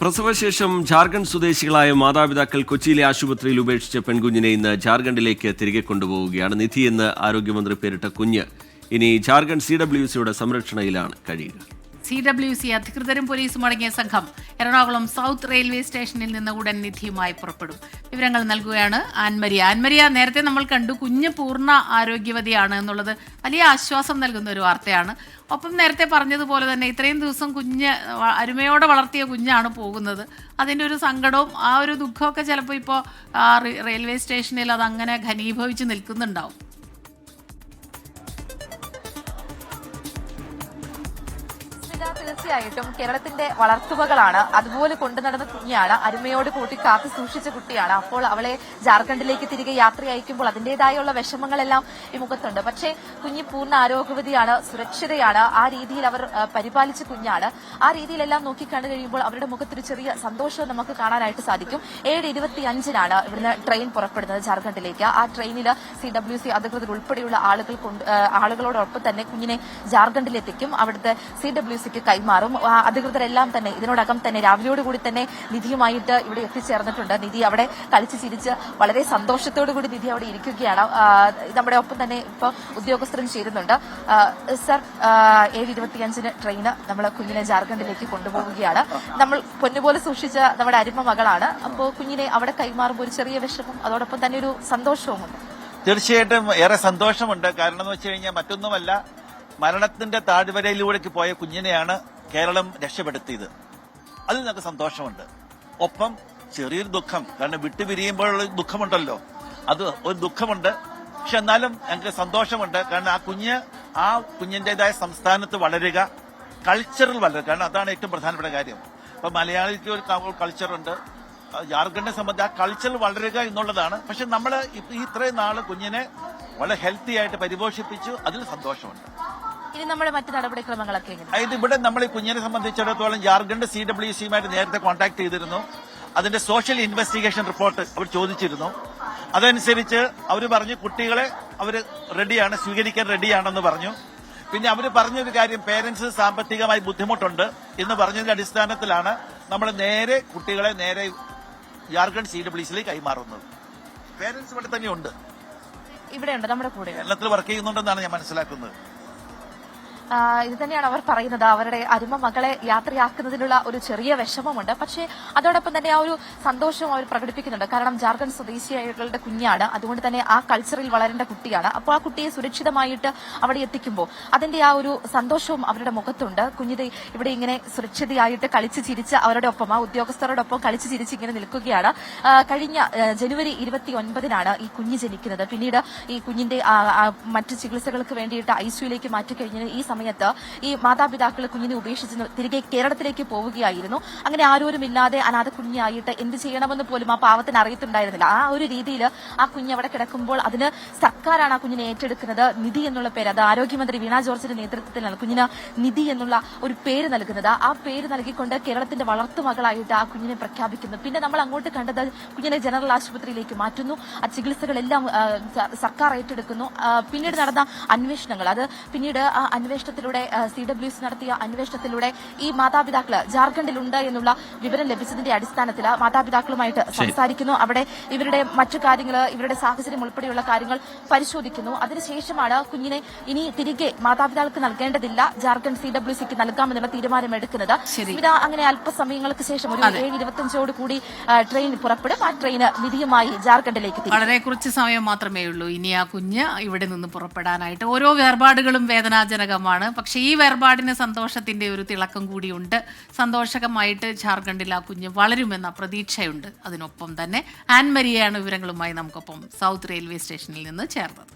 പ്രസവശേഷം ജാർഖണ്ഡ് സ്വദേശികളായ മാതാപിതാക്കൾ കൊച്ചിയിലെ ആശുപത്രിയിൽ ഉപേക്ഷിച്ച പെൺകുഞ്ഞിനെ ഇന്ന് ജാർഖണ്ഡിലേക്ക് തിരികെ കൊണ്ടുപോവുകയാണ്. നിധി എന്ന് ആരോഗ്യമന്ത്രി പേരിട്ട കുഞ്ഞ് ഇനി ജാർഖണ്ഡ് CWCയുടെ സംരക്ഷണയിലാണ് കഴിയുക. CWC അധികൃതരും പോലീസും അടങ്ങിയ സംഘം എറണാകുളം സൗത്ത് റെയിൽവേ സ്റ്റേഷനിൽ നിന്ന് ഉടൻ നിധിയുമായി പുറപ്പെടും. വിവരങ്ങൾ നൽകുകയാണ് ആൻമരിയ. ആൻമരിയ, നേരത്തെ നമ്മൾ കണ്ടു കുഞ്ഞ് പൂർണ്ണ ആരോഗ്യവതിയാണ് എന്നുള്ളത് വലിയ ആശ്വാസം നൽകുന്ന ഒരു വാർത്തയാണ്. ഒപ്പം നേരത്തെ പറഞ്ഞതുപോലെ തന്നെ ഇത്രയും ദിവസം കുഞ്ഞ് അരുമയോടെ വളർത്തിയ കുഞ്ഞാണ് പോകുന്നത്. അതിൻ്റെ ഒരു സങ്കടവും ആ ഒരു ദുഃഖമൊക്കെ ചിലപ്പോൾ ഇപ്പോൾ റെയിൽവേ സ്റ്റേഷനിൽ അതങ്ങനെ ഘനീഭവിച്ച് നിൽക്കുന്നുണ്ടാവും. തീർച്ചയായിട്ടും കേരളത്തിന്റെ വളർത്തുമകളാണ്, അതുപോലെ കൊണ്ടു നടന്ന കുഞ്ഞാണ്, അരുമയോട് കൂട്ടി കാത്തു സൂക്ഷിച്ച കുട്ടിയാണ്. അപ്പോൾ അവളെ ജാർഖണ്ഡിലേക്ക് തിരികെ യാത്ര അയക്കുമ്പോൾ അതിന്റേതായുള്ള വിഷമങ്ങളെല്ലാം ഈ മുഖത്തുണ്ട്. പക്ഷേ കുഞ്ഞ് പൂർണ്ണ ആരോഗ്യവതിയാണ്, സുരക്ഷിതയാണ്, ആ രീതിയിൽ അവർ പരിപാലിച്ച കുഞ്ഞാണ്. ആ രീതിയിലെല്ലാം നോക്കിക്കണ്ടു കഴിയുമ്പോൾ അവരുടെ മുഖത്തൊരു ചെറിയ സന്തോഷം നമുക്ക് കാണാനായിട്ട് സാധിക്കും. 7:25 ഇവിടുന്ന് ട്രെയിൻ പുറപ്പെടുന്നത് ജാർഖണ്ഡിലേക്ക്. ആ ട്രെയിനിൽ CWC അധികൃതർ ഉൾപ്പെടെയുള്ള ആളുകളോടൊപ്പം തന്നെ കുഞ്ഞിനെ ജാർഖണ്ഡിലെത്തിക്കും. അവിടുത്തെ CWCക്ക് കൈമാറും. അധികൃതരെല്ലാം തന്നെ ഇതിനോടകം തന്നെ രാവിലെയോടുകൂടി തന്നെ നിധിയുമായിട്ട് ഇവിടെ എത്തിച്ചേർന്നിട്ടുണ്ട്. നിധി അവിടെ കളിച്ചു ചിരിച്ച് വളരെ സന്തോഷത്തോടുകൂടി നിധി അവിടെ ഇരിക്കുകയാണ്. നമ്മുടെ ഒപ്പം തന്നെ ഇപ്പൊ ഉദ്യോഗസ്ഥരും ചേരുന്നുണ്ട്. സർ, 7:25 ട്രെയിന് നമ്മൾ കുഞ്ഞിനെ ജാർഖണ്ഡിലേക്ക് കൊണ്ടുപോവുകയാണ്. നമ്മൾ പൊന്നുപോലെ സൂക്ഷിച്ച നമ്മുടെ അരുമ മകളാണ്. അപ്പോൾ കുഞ്ഞിനെ അവിടെ കൈമാറുമ്പോൾ ഒരു ചെറിയ വിഷമം, അതോടൊപ്പം തന്നെ ഒരു സന്തോഷവുമുണ്ട്. തീർച്ചയായിട്ടും ഏറെ സന്തോഷമുണ്ട്. കാരണം എന്ന് വെച്ച് കഴിഞ്ഞാൽ മറ്റൊന്നുമല്ല, മരണത്തിന്റെ താഴ്വരയിലൂടെ പോയ കുഞ്ഞിനെയാണ് കേരളം രക്ഷപ്പെടുത്തിയത്. അതിൽ നമുക്ക് സന്തോഷമുണ്ട്. ഒപ്പം ചെറിയൊരു ദുഃഖം, കാരണം വിട്ടുപിരിയുമ്പോഴുള്ള ദുഃഖമുണ്ടല്ലോ, അത് ഒരു ദുഃഖമുണ്ട്. പക്ഷെ എന്നാലും ഞങ്ങൾക്ക് സന്തോഷമുണ്ട്. കാരണം ആ കുഞ്ഞിന്റേതായ സംസ്ഥാനത്ത് വളരുക, കൾച്ചറിൽ വളരുക. കാരണം അതാണ് ഏറ്റവും പ്രധാനപ്പെട്ട കാര്യം. ഇപ്പൊ മലയാളിക്ക് ഒരു കൾച്ചറുണ്ട്, ജാർഖണ്ഡിനെ സംബന്ധിച്ച് ആ കൾച്ചറിൽ വളരുക എന്നുള്ളതാണ്. പക്ഷെ നമ്മൾ ഇത്രയും നാള് കുഞ്ഞിനെ വളരെ ഹെൽത്തി ആയിട്ട് പരിപോഷിപ്പിച്ചു, അതിൽ സന്തോഷമുണ്ട്. ഇനി നമ്മുടെ മറ്റു നടപടിക്രമങ്ങളൊക്കെ ഇവിടെ നമ്മൾ ഈ കുഞ്ഞിനെ സംബന്ധിച്ചിടത്തോളം ജാർഖണ്ഡ് CWCയുമായിട്ട് നേരത്തെ കോൺടാക്ട് ചെയ്തിരുന്നു. അതിന്റെ സോഷ്യൽ ഇൻവെസ്റ്റിഗേഷൻ റിപ്പോർട്ട് അവർ ചോദിച്ചിരുന്നു. അതനുസരിച്ച് അവർ പറഞ്ഞു കുട്ടികളെ അവർ റെഡിയാണ്, സ്വീകരിക്കാൻ റെഡിയാണെന്ന് പറഞ്ഞു. പിന്നെ അവർ പറഞ്ഞൊരു കാര്യം, പേരന്റ്സ് സാമ്പത്തികമായി ബുദ്ധിമുട്ടുണ്ട് എന്ന് പറഞ്ഞതിന്റെ അടിസ്ഥാനത്തിലാണ് നമ്മൾ കുട്ടികളെ നേരെ ജാർഖണ്ഡ് CWCയിലേക്ക് കൈമാറുന്നത്. പേരന്റ്സ് ഇവിടെ തന്നെയുണ്ട്, ഇവിടെയുണ്ട്, നമ്മുടെ കൂടെ കേരളത്തിൽ വർക്ക് ചെയ്യുന്നുണ്ടെന്നാണ് ഞാൻ മനസ്സിലാക്കുന്നത്. ഇത് തന്നെയാണ് അവർ പറയുന്നത്. അവരുടെ അരുമ മകളെ യാത്രയാക്കുന്നതിനുള്ള ഒരു ചെറിയ വിഷമമുണ്ട്. പക്ഷേ അതോടൊപ്പം തന്നെ ആ ഒരു സന്തോഷവും അവർ പ്രകടിപ്പിക്കുന്നുണ്ട്. കാരണം ജാർഖണ്ഡ് സ്വദേശികളുടെ കുഞ്ഞാണ്, അതുകൊണ്ട് തന്നെ ആ കൾച്ചറിൽ വളരേണ്ട കുട്ടിയാണ്. അപ്പോൾ ആ കുട്ടിയെ സുരക്ഷിതമായിട്ട് അവിടെ എത്തിക്കുമ്പോൾ അതിന്റെ ആ ഒരു സന്തോഷവും അവരുടെ മുഖത്തുണ്ട്. കുഞ്ഞിത് ഇവിടെ ഇങ്ങനെ സുരക്ഷിതയായിട്ട് കളിച്ചു ചിരിച്ച് അവരുടെ ഒപ്പം, ആ ഉദ്യോഗസ്ഥരോടൊപ്പം കളിച്ചു ചിരിച്ച് ഇങ്ങനെ നിൽക്കുകയാണ്. കഴിഞ്ഞ ജനുവരി 29 ഈ കുഞ്ഞ് ജനിക്കുന്നത്. പിന്നീട് ഈ കുഞ്ഞിന്റെ മറ്റു ചികിത്സകൾക്ക് വേണ്ടിയിട്ട് ICUയിലേക്ക് മാറ്റിക്കഴിഞ്ഞ് ഈ സമയത്ത് ഈ മാതാപിതാക്കൾ കുഞ്ഞിനെ ഉപേക്ഷിച്ച് തിരികെ കേരളത്തിലേക്ക് പോവുകയായിരുന്നു. അങ്ങനെ ആരോരുമില്ലാതെ അനാഥ കുഞ്ഞായിട്ട് എന്ത് ചെയ്യണമെന്ന് പോലും ആ പാവത്തിന് അറിയത്തുണ്ടായിരുന്നില്ല. ആ ഒരു രീതിയിൽ ആ കുഞ്ഞ് അവിടെ കിടക്കുമ്പോൾ അതിന് സർക്കാരാണ് ആ കുഞ്ഞിനെ ഏറ്റെടുക്കുന്നത്. നിധി എന്നുള്ള പേര്, അത് ആരോഗ്യമന്ത്രി വീണ ജോർജിന്റെ നേതൃത്വത്തിലാണ് കുഞ്ഞിന് നിധി എന്നുള്ള ഒരു പേര് നൽകുന്നത്. ആ പേര് നൽകിക്കൊണ്ട് കേരളത്തിന്റെ വളർത്തുമകളായിട്ട് ആ കുഞ്ഞിനെ പ്രഖ്യാപിക്കുന്നു. പിന്നെ നമ്മൾ അങ്ങോട്ട് കണ്ടത് കുഞ്ഞിനെ ജനറൽ ആശുപത്രിയിലേക്ക് മാറ്റുന്നു. ആ ചികിത്സകളെല്ലാം സർക്കാർ ഏറ്റെടുക്കുന്നു. പിന്നീട് നടന്ന അന്വേഷണങ്ങൾ, അത് പിന്നീട് ആ അന്വേഷണത്തിലൂടെ CWC നടത്തിയ അന്വേഷണത്തിലൂടെ ഈ മാതാപിതാക്കള് ജാർഖണ്ഡിലുണ്ട് എന്നുള്ള വിവരം ലഭിച്ചതിന്റെ അടിസ്ഥാനത്തിൽ മാതാപിതാക്കളുമായിട്ട് സംസാരിക്കുന്നു. അവിടെ ഇവരുടെ മറ്റു കാര്യങ്ങൾ, ഇവരുടെ സാഹചര്യം ഉൾപ്പെടെയുള്ള കാര്യങ്ങൾ പരിശോധിക്കുന്നു. അതിനുശേഷമാണ് കുഞ്ഞിനെ ഇനി തിരികെ മാതാപിതാക്കൾക്ക് നൽകേണ്ടതില്ല, ജാർഖണ്ഡ് CWCക്ക് നൽകാമെന്നുള്ള തീരുമാനമെടുക്കുന്നത്. അങ്ങനെ അല്പസമയങ്ങൾക്ക് ശേഷം ഒരു 7:25 കൂടി ട്രെയിൻ പുറപ്പെടും. ആ ട്രെയിന് നിധിയുമായി ജാർഖണ്ഡിലേക്ക് വളരെ കുറച്ച് സമയം മാത്രമേ ഉള്ളൂ ഇനി ആ കുഞ്ഞ് ഇവിടെ നിന്ന് പുറപ്പെടാനായിട്ട്. ഓരോ വേർപാടുകളും വേദനാജനകമാണ്. പക്ഷേ ഈ വേർപാടിന് സന്തോഷത്തിന്റെ ഒരു തിളക്കം കൂടിയുണ്ട്. സന്തോഷകമായിട്ട് ജാർഖണ്ഡിൽ ആ കുഞ്ഞ് വളരുമെന്ന പ്രതീക്ഷയുണ്ട്. അതിനൊപ്പം തന്നെ ആൻമരിയയാണ് വിവരങ്ങളുമായി നമുക്കൊപ്പം സൗത്ത് റെയിൽവേ സ്റ്റേഷനിൽ നിന്ന് ചേർന്നത്.